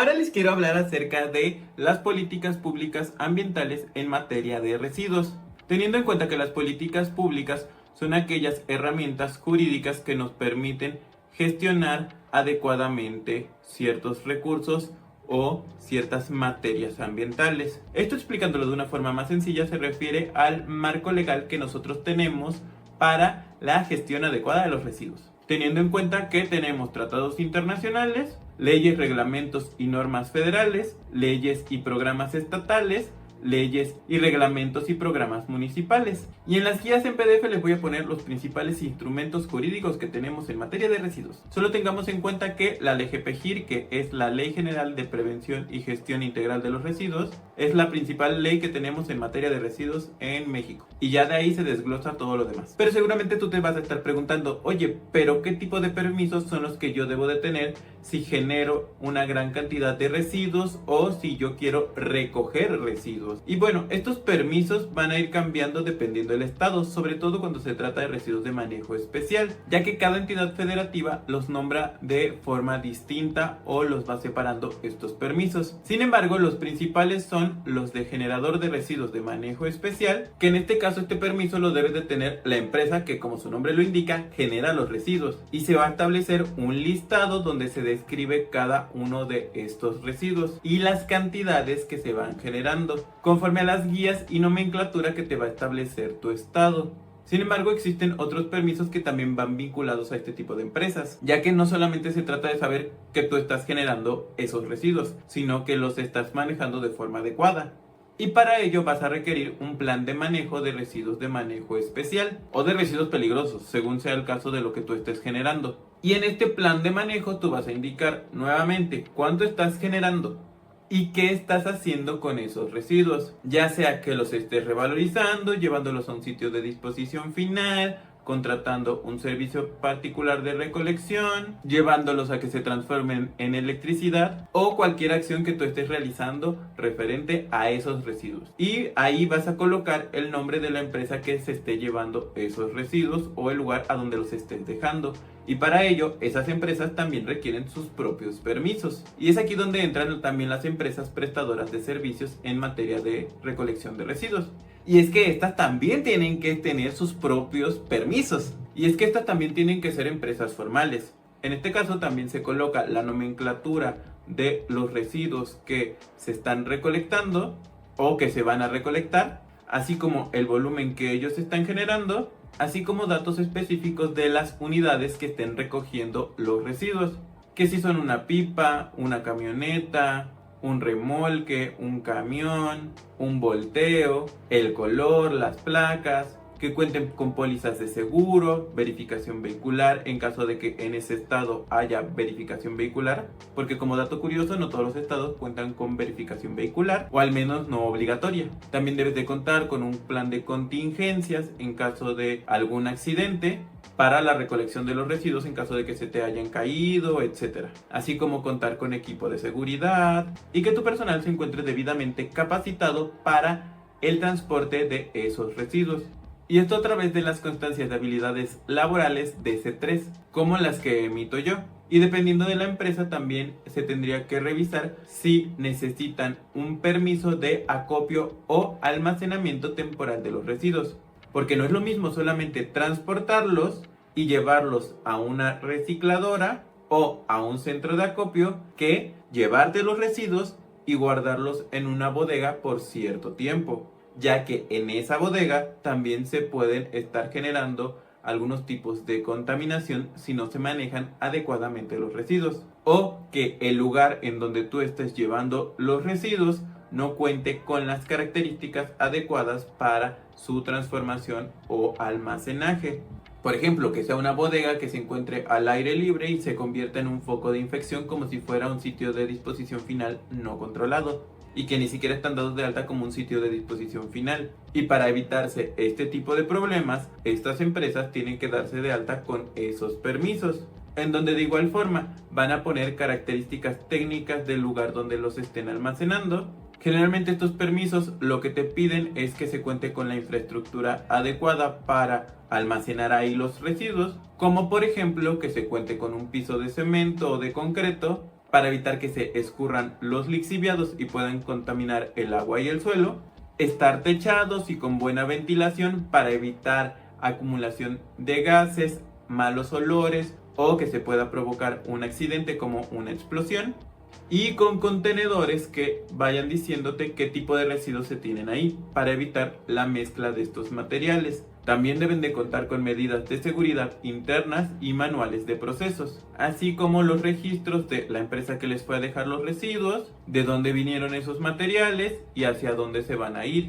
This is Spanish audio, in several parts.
Ahora les quiero hablar acerca de las políticas públicas ambientales en materia de residuos, teniendo en cuenta que las políticas públicas son aquellas herramientas jurídicas que nos permiten gestionar adecuadamente ciertos recursos o ciertas materias ambientales. Esto, explicándolo de una forma más sencilla, se refiere al marco legal que nosotros tenemos para la gestión adecuada de los residuos, teniendo en cuenta que tenemos tratados internacionales, leyes, reglamentos y normas federales, leyes y programas estatales, leyes y reglamentos y programas municipales. Y en las guías en PDF les voy a poner los principales instrumentos jurídicos que tenemos en materia de residuos. Solo tengamos en cuenta que la LGPGIR, que es la Ley General de Prevención y Gestión Integral de los Residuos, es la principal ley que tenemos en materia de residuos en México. Y ya de ahí se desglosa todo lo demás. Pero seguramente tú te vas a estar preguntando, oye, ¿pero qué tipo de permisos son los que yo debo de tener si genero una gran cantidad de residuos o si yo quiero recoger residuos? Y bueno, estos permisos van a ir cambiando dependiendo del estado, sobre todo cuando se trata de residuos de manejo especial, ya que cada entidad federativa los nombra de forma distinta o los va separando estos permisos. Sin embargo, los principales son los de generador de residuos de manejo especial, que en este caso este permiso lo debe de tener la empresa que, como su nombre lo indica, genera los residuos, y se va a establecer un listado donde se describe cada uno de estos residuos y las cantidades que se van generando, conforme a las guías y nomenclatura que te va a establecer tu estado. Sin embargo, existen otros permisos que también van vinculados a este tipo de empresas, ya que no solamente se trata de saber que tú estás generando esos residuos, sino que los estás manejando de forma adecuada. Y para ello vas a requerir un plan de manejo de residuos de manejo especial o de residuos peligrosos, según sea el caso de lo que tú estés generando. Y en este plan de manejo tú vas a indicar nuevamente cuánto estás generando y qué estás haciendo con esos residuos, ya sea que los estés revalorizando, llevándolos a un sitio de disposición final, contratando un servicio particular de recolección, llevándolos a que se transformen en electricidad o cualquier acción que tú estés realizando referente a esos residuos. Y ahí vas a colocar el nombre de la empresa que se esté llevando esos residuos o el lugar a donde los estés dejando. Y para ello, esas empresas también requieren sus propios permisos. Y es aquí donde entran también las empresas prestadoras de servicios en materia de recolección de residuos. Y es que estas también tienen que tener sus propios permisos. Y es que estas también tienen que ser empresas formales. En este caso también se coloca la nomenclatura de los residuos que se están recolectando o que se van a recolectar, así como el volumen que ellos están generando, así como datos específicos de las unidades que estén recogiendo los residuos, que si son una pipa, una camioneta, un remolque, un camión, un volteo, el color, las placas, que cuenten con pólizas de seguro, verificación vehicular en caso de que en ese estado haya verificación vehicular, porque como dato curioso, no todos los estados cuentan con verificación vehicular, o al menos no obligatoria. También debes de contar con un plan de contingencias en caso de algún accidente, para la recolección de los residuos en caso de que se te hayan caído, etc. Así como contar con equipo de seguridad y que tu personal se encuentre debidamente capacitado para el transporte de esos residuos. Y esto a través de las constancias de habilidades laborales de C3, como las que emito yo. Y dependiendo de la empresa también se tendría que revisar si necesitan un permiso de acopio o almacenamiento temporal de los residuos. Porque no es lo mismo solamente transportarlos y llevarlos a una recicladora o a un centro de acopio que llevarte los residuos y guardarlos en una bodega por cierto tiempo, ya que en esa bodega también se pueden estar generando algunos tipos de contaminación si no se manejan adecuadamente los residuos, o que el lugar en donde tú estés llevando los residuos no cuente con las características adecuadas para su transformación o almacenaje. Por ejemplo, que sea una bodega que se encuentre al aire libre y se convierta en un foco de infección como si fuera un sitio de disposición final no controlado, y que ni siquiera están dados de alta como un sitio de disposición final. Y para evitarse este tipo de problemas, estas empresas tienen que darse de alta con esos permisos, en donde de igual forma van a poner características técnicas del lugar donde los estén almacenando. Generalmente estos permisos lo que te piden es que se cuente con la infraestructura adecuada para almacenar ahí los residuos, como por ejemplo que se cuente con un piso de cemento o de concreto, para evitar que se escurran los lixiviados y puedan contaminar el agua y el suelo. Estar techados y con buena ventilación para evitar acumulación de gases, malos olores o que se pueda provocar un accidente como una explosión. Y con contenedores que vayan diciéndote qué tipo de residuos se tienen ahí para evitar la mezcla de estos materiales. También deben de contar con medidas de seguridad internas y manuales de procesos, así como los registros de la empresa que les fue a dejar los residuos, de dónde vinieron esos materiales y hacia dónde se van a ir.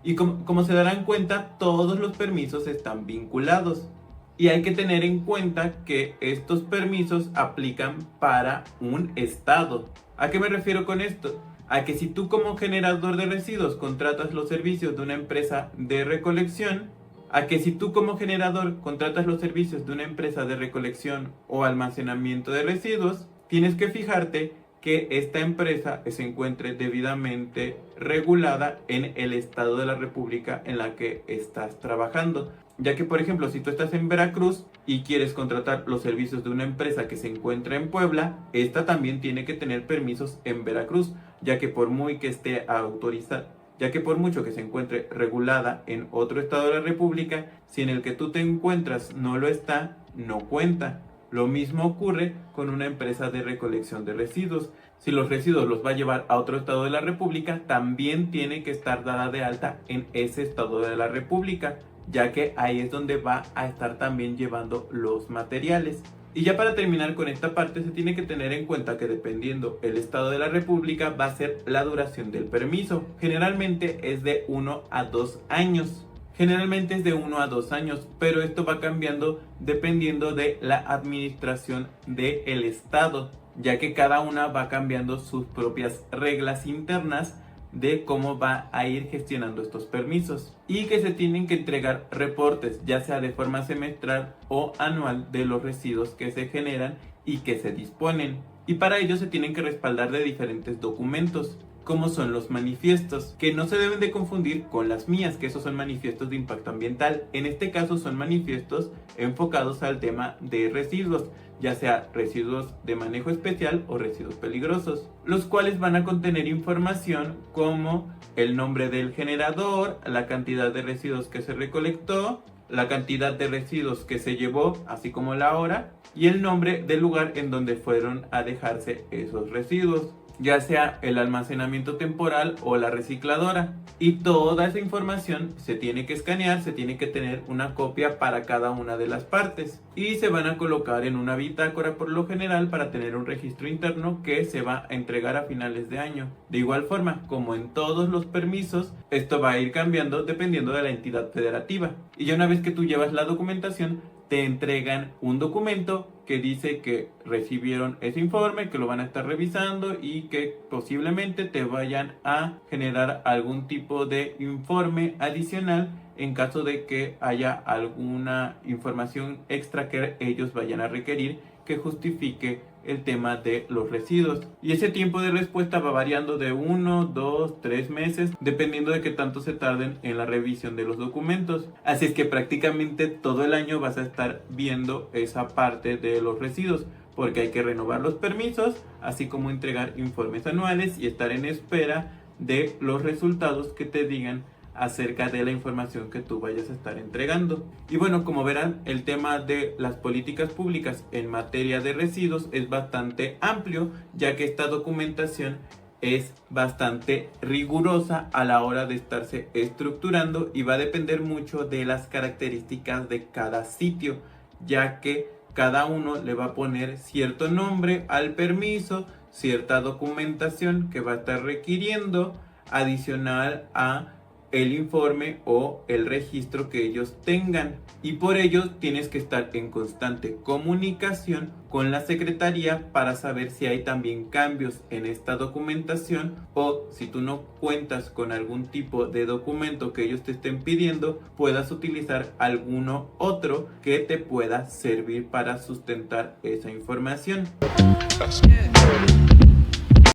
Y como se darán cuenta, todos los permisos están vinculados. Y hay que tener en cuenta que estos permisos aplican para un estado. ¿A qué me refiero con esto? A que si tú como generador de residuos contratas los servicios de una empresa de recolección, a que si tú como generador contratas los servicios de una empresa de recolección o almacenamiento de residuos, tienes que fijarte que esta empresa se encuentre debidamente regulada en el estado de la república en la que estás trabajando. Ya que, por ejemplo, si tú estás en Veracruz y quieres contratar los servicios de una empresa que se encuentra en Puebla, esta también tiene que tener permisos en Veracruz, ya que por muy que esté autorizada, ya que por mucho que se encuentre regulada en otro estado de la república, si en el que tú te encuentras no lo está, no cuenta. Lo mismo ocurre con una empresa de recolección de residuos. Si los residuos los va a llevar a otro estado de la república, también tiene que estar dada de alta en ese estado de la república, ya que ahí es donde va a estar también llevando los materiales. Y ya para terminar con esta parte, se tiene que tener en cuenta que dependiendo el estado de la república va a ser la duración del permiso. Generalmente es de 1 a 2 años. Generalmente es de 1 a 2 años, pero esto va cambiando dependiendo de la administración del estado, ya que cada una va cambiando sus propias reglas internas de cómo va a ir gestionando estos permisos, y que se tienen que entregar reportes, ya sea de forma semestral o anual, de los residuos que se generan y que se disponen. Y para ello se tienen que respaldar de diferentes documentos, como son los manifiestos, que no se deben de confundir con las mías, que esos son manifiestos de impacto ambiental. En este caso son manifiestos enfocados al tema de residuos, ya sea residuos de manejo especial o residuos peligrosos, los cuales van a contener información como el nombre del generador, la cantidad de residuos que se recolectó, la cantidad de residuos que se llevó, así como la hora, y el nombre del lugar en donde fueron a dejarse esos residuos, ya sea el almacenamiento temporal o la recicladora. Y toda esa información se tiene que escanear, se tiene que tener una copia para cada una de las partes y se van a colocar en una bitácora por lo general para tener un registro interno que se va a entregar a finales de año. De igual forma, como en todos los permisos, esto va a ir cambiando dependiendo de la entidad federativa. Y ya una vez que tú llevas la documentación, te entregan un documento que dice que recibieron ese informe, que lo van a estar revisando y que posiblemente te vayan a generar algún tipo de informe adicional en caso de que haya alguna información extra que ellos vayan a requerir que justifique el tema de los residuos. Y ese tiempo de respuesta va variando de 1, 2, 3 meses, dependiendo de qué tanto se tarden en la revisión de los documentos. Así es que prácticamente todo el año vas a estar viendo esa parte de los residuos, porque hay que renovar los permisos, así como entregar informes anuales y estar en espera de los resultados que te digan acerca de la información que tú vayas a estar entregando. Y bueno, como verán, el tema de las políticas públicas en materia de residuos es bastante amplio, ya que esta documentación es bastante rigurosa a la hora de estarse estructurando y va a depender mucho de las características de cada sitio, ya que cada uno le va a poner cierto nombre al permiso, cierta documentación que va a estar requiriendo adicional a el informe o el registro que ellos tengan, y por ello tienes que estar en constante comunicación con la secretaría para saber si hay también cambios en esta documentación, o si tú no cuentas con algún tipo de documento que ellos te estén pidiendo, puedas utilizar alguno otro que te pueda servir para sustentar esa información.